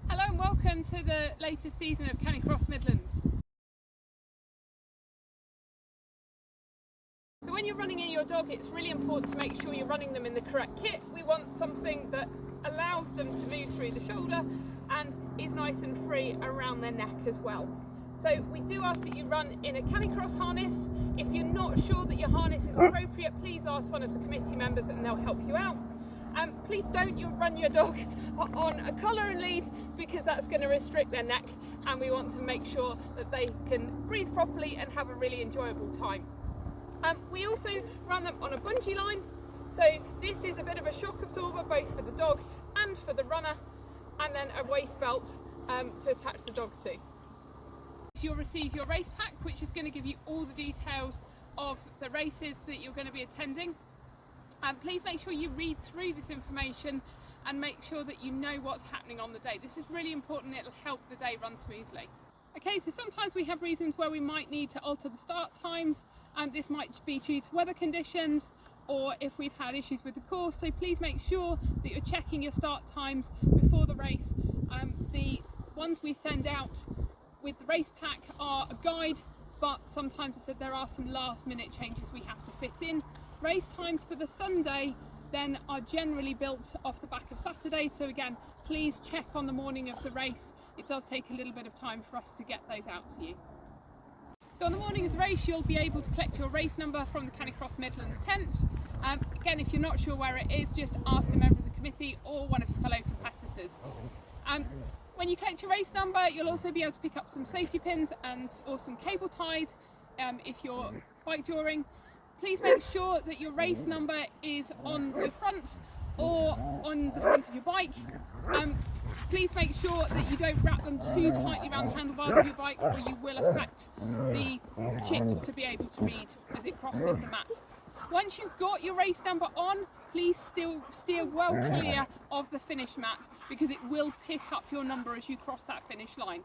Hello and welcome to the latest season of Canicross Midlands. So when you're running in your dog, it's really important to make sure you're running them in the correct kit. We want something that allows them to move through the shoulder and is nice and free around their neck as well. So we do ask that you run in a Canicross harness. If you're not sure that your harness is appropriate, please ask one of the committee members and they'll help you out. Please don't run your dog on a collar and lead, because that's going to restrict their neck, and we want to make sure that they can breathe properly and have a really enjoyable time. We also run them on a bungee line, so this is a bit of a shock absorber both for the dog and for the runner, and then a waist belt to attach the dog to. You'll receive your race pack, which is going to give you all the details of the races that you're going to be attending. Please make sure you read through this information and make sure that you know what's happening on the day. This is really important, it'll help the day run smoothly. Okay, so sometimes we have reasons where we might need to alter the start times, and this might be due to weather conditions or if we've had issues with the course, so please make sure that you're checking your start times before the race. The ones we send out with the race pack are a guide, but sometimes I said there are some last minute changes we have to fit in. Race times for the Sunday then are generally built off the back of Saturday, so again, please check on the morning of the race. It does take a little bit of time for us to get those out to you. So on the morning of the race, you'll be able to collect your race number from the Canicross Midlands tent. Again, if you're not sure where it is, just ask a member of the committee or one of your fellow competitors. When you collect your race number, you'll also be able to pick up some safety pins or some cable ties if you're bikejoring. Please make sure that your race number is on your front or on the front of your bike. Please make sure that you don't wrap them too tightly around the handlebars of your bike, or you will affect the chip to be able to read as it crosses the mat. Once you've got your race number on, please still steer well clear of the finish mat, because it will pick up your number as you cross that finish line.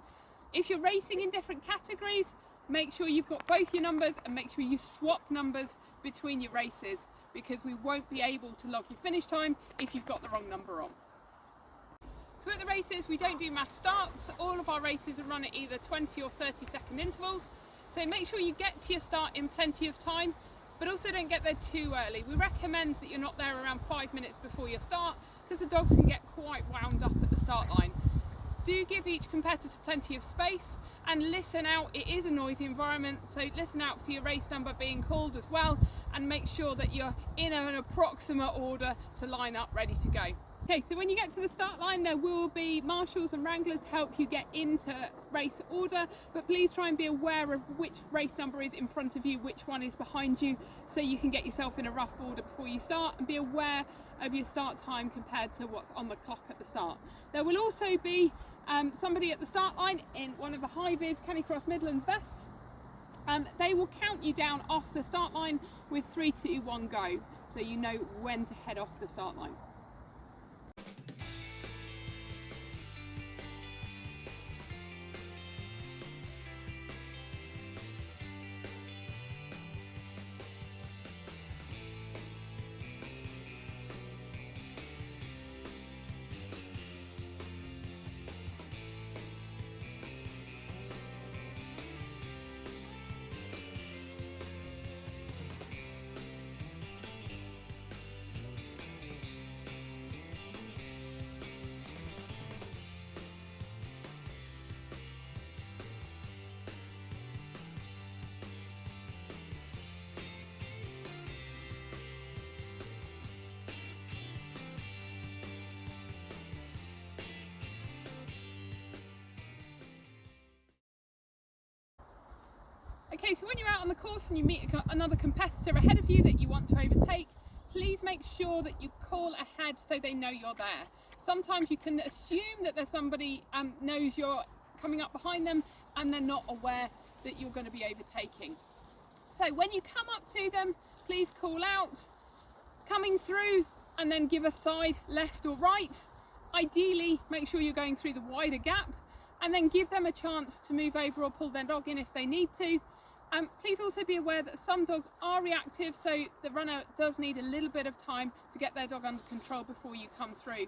If you're racing in different categories, make sure you've got both your numbers and make sure you swap numbers between your races, because we won't be able to log your finish time if you've got the wrong number on. So at the races, we don't do mass starts. All of our races are run at either 20 or 30 second intervals. So make sure you get to your start in plenty of time, but also don't get there too early. We recommend that you're not there around 5 minutes before your start, because the dogs can get quite wound up at the start line. Do give each competitor plenty of space and listen out. It is a noisy environment, so listen out for your race number being called as well, and make sure that you're in an approximate order to line up ready to go. Okay, so when you get to the start line, there will be marshals and wranglers to help you get into race order, but please try and be aware of which race number is in front of you, which one is behind you, so you can get yourself in a rough order before you start, and be aware of your start time compared to what's on the clock at the start. There will also be somebody at the start line in one of the high-vis Canicross Midlands vests. They will count you down off the start line with 3, 2, 1, go, so you know when to head off the start line. Okay, so when you're out on the course and you meet another competitor ahead of you that you want to overtake, please make sure that you call ahead so they know you're there. Sometimes you can assume that there's somebody knows you're coming up behind them and they're not aware that you're going to be overtaking. So when you come up to them, please call out, coming through, and then give a side left or right. Ideally, make sure you're going through the wider gap, and then give them a chance to move over or pull their dog in if they need to. Please also be aware that some dogs are reactive, so the runner does need a little bit of time to get their dog under control before you come through.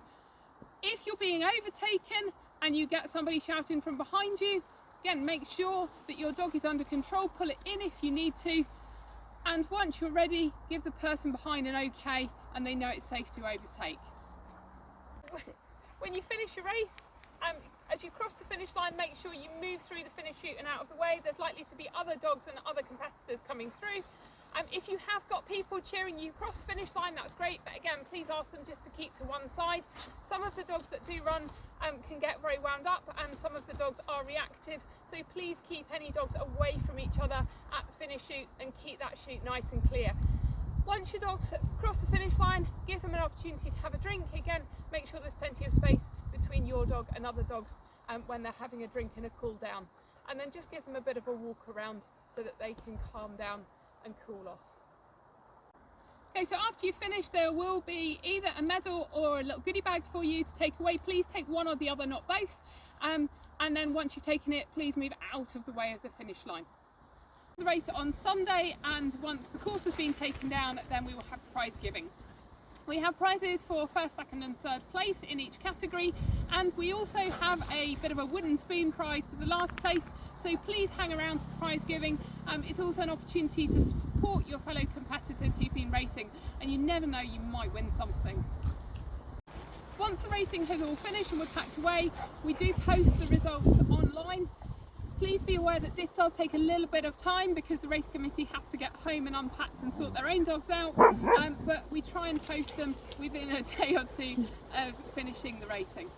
If you're being overtaken and you get somebody shouting from behind you, again, make sure that your dog is under control, pull it in if you need to, and once you're ready, give the person behind an okay and they know it's safe to overtake. When you finish your race, as you cross the finish line, make sure you move through the finish chute and out of the way. There's likely to be other dogs and other competitors coming through. If you have got people cheering you across the finish line, that's great, but again, please ask them just to keep to one side. Some of the dogs that do run can get very wound up, and some of the dogs are reactive, so please keep any dogs away from each other at the finish chute and keep that chute nice and clear. Once your dogs cross the finish line, give them an opportunity to have a drink. Again, make sure there's plenty of space between your dog and other dogs when they're having a drink and a cool down, and then just give them a bit of a walk around so that they can calm down and cool off. Okay, so after you finish, there will be either a medal or a little goodie bag for you to take away. Please take one or the other, not both, and then once you've taken it, please move out of the way of the finish line. The race on Sunday, and once the course has been taken down, then we will have prize giving. We have prizes for first, second and third place in each category, and we also have a bit of a wooden spoon prize for the last place, so please hang around for prize giving. It's also an opportunity to support your fellow competitors who've been racing, and you never know, you might win something. Once the racing has all finished and we're packed away, we do post the results online. Please be aware that this does take a little bit of time because the race committee has to get home and unpacked and sort their own dogs out, but we try and post them within a day or two of finishing the racing.